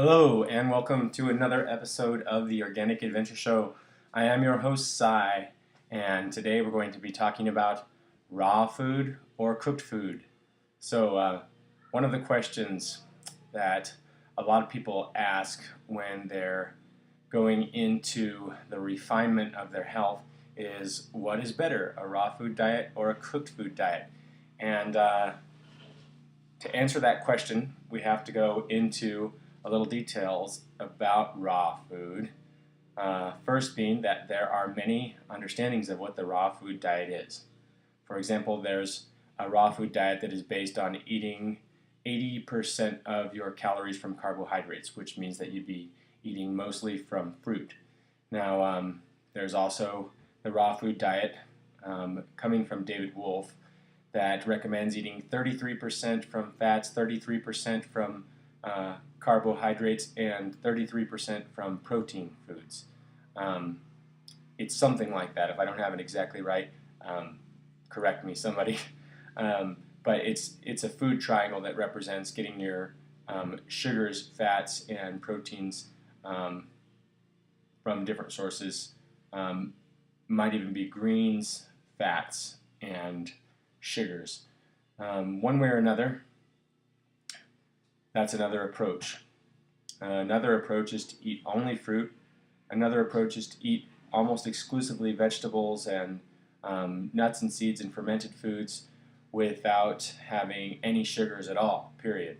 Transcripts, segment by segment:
Hello, and welcome to another episode of the Organic Adventure Show. I am your host, Cy, and today we're going to be talking about raw food or cooked food. So, one of the questions that a lot of people ask when they're going into the refinement of their health is, what is better, a raw food diet or a cooked food diet? And to answer that question, we have to go into a little details about raw food. First being that there are many understandings of what the raw food diet is. For example, there's a raw food diet that is based on eating 80% of your calories from carbohydrates, which means that you'd be eating mostly from fruit. Now, there's also the raw food diet coming from David Wolfe that recommends eating 33% from fats, 33% from carbohydrates, and 33% from protein foods. It's something like that. If I don't have it exactly right, correct me, somebody. But it's a food triangle that represents getting your sugars, fats, and proteins from different sources. Might even be greens, fats, and sugars. One way or another, that's another approach. Another approach is to eat only fruit. Another approach is to eat almost exclusively vegetables and nuts and seeds and fermented foods without having any sugars at all, period.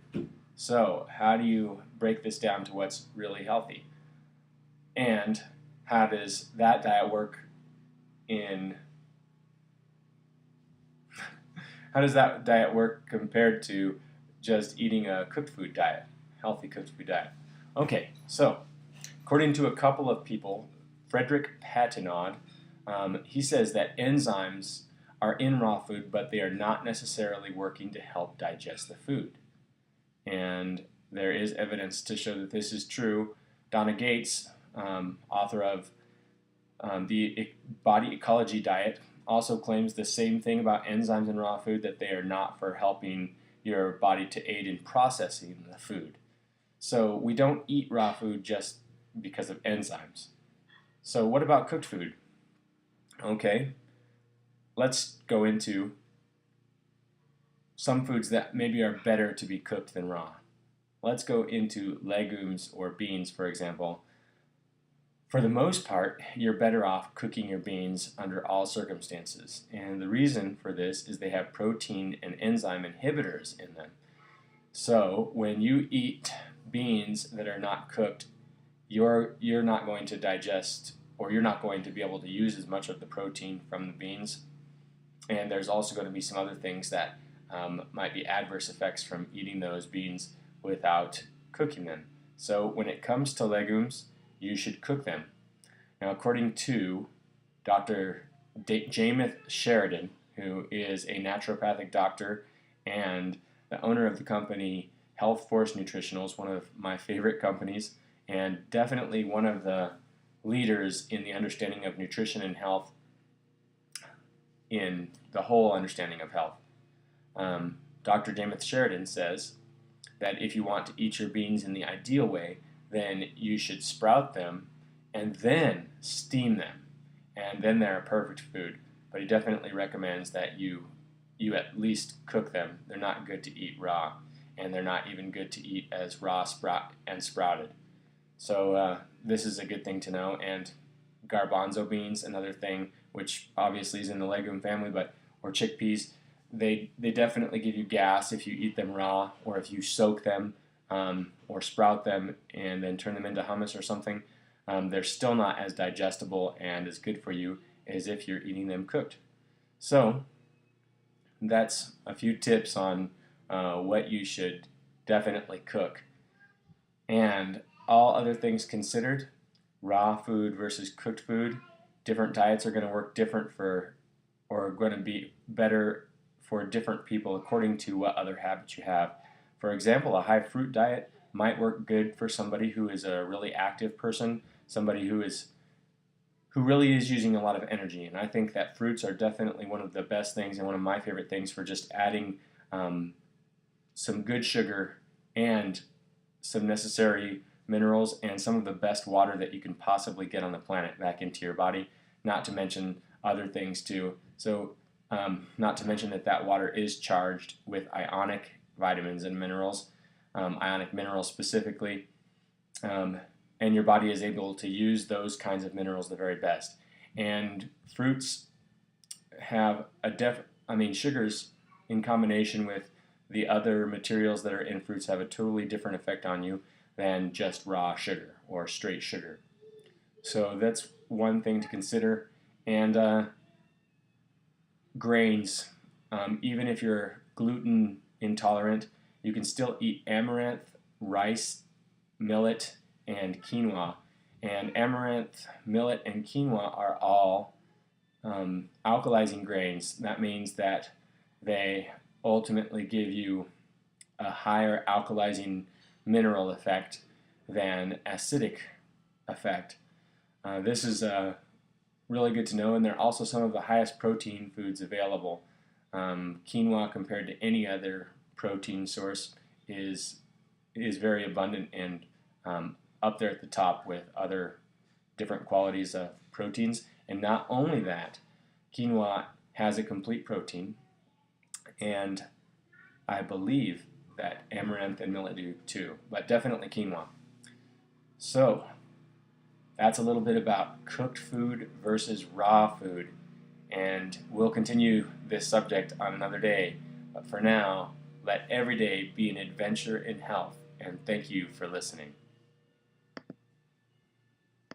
So, how do you break this down to what's really healthy? And how does that diet work in how does that diet work compared to just eating a cooked food diet, healthy cooked food diet? Okay, so according to a couple of people, Frederick Patenaude, he says that enzymes are in raw food, but they are not necessarily working to help digest the food. And there is evidence to show that this is true. Donna Gates, author of the Body Ecology Diet, also claims the same thing about enzymes in raw food, that they are not for helping your body to aid in processing the food. So we don't eat raw food just because of enzymes. So what about cooked food? Okay, let's go into some foods that maybe are better to be cooked than raw. Let's go into legumes or beans, for example. For the most part, you're better off cooking your beans under all circumstances. And the reason for this is they have protein and enzyme inhibitors in them. So when you eat beans that are not cooked, you're not going to digest, or you're not going to be able to use as much of the protein from the beans. And there's also going to be some other things that might be adverse effects from eating those beans without cooking them. So when it comes to legumes, you should cook them. Now, according to Dr. James Sheridan, who is a naturopathic doctor and the owner of the company Health Force Nutritionals, one of my favorite companies, and definitely one of the leaders in the understanding of nutrition and health, in the whole understanding of health. Dr. James Sheridan says that if you want to eat your beans in the ideal way, then you should sprout them and then steam them, and then they're a perfect food. But he definitely recommends that you at least cook them. They're not good to eat raw, and they're not even good to eat as raw sprouted. So this is a good thing to know. And garbanzo beans, another thing, which obviously is in the legume family, or chickpeas, they definitely give you gas if you eat them raw, or if you soak them or sprout them and then turn them into hummus or something. They're still not as digestible and as good for you as if you're eating them cooked. So that's a few tips on what you should definitely cook. And all other things considered, raw food versus cooked food, different diets are going to work different or going to be better for different people according to what other habits you have. For example, a high fruit diet might work good for somebody who is a really active person, somebody who really is using a lot of energy. And I think that fruits are definitely one of the best things and one of my favorite things for just adding some good sugar and some necessary minerals, and some of the best water that you can possibly get on the planet back into your body, not to mention other things too. So not to mention that water is charged with ionic vitamins and minerals, ionic minerals specifically, and your body is able to use those kinds of minerals the very best. And fruits have sugars in combination with the other materials that are in fruits have a totally different effect on you than just raw sugar or straight sugar. So that's one thing to consider. And grains, even if you're gluten intolerant, you can still eat amaranth, rice, millet, and quinoa. And amaranth, millet, and quinoa are all alkalizing grains. That means that they ultimately give you a higher alkalizing mineral effect than acidic effect. This is really good to know, and they're also some of the highest protein foods available. Quinoa, compared to any other protein source, is very abundant and up there at the top with other different qualities of proteins. And not only that, quinoa has a complete protein, and I believe that amaranth and millet do too, but definitely quinoa. So that's a little bit about cooked food versus raw food, and we'll continue this subject on another day. But for now, let every day be an adventure in health, and thank you for listening.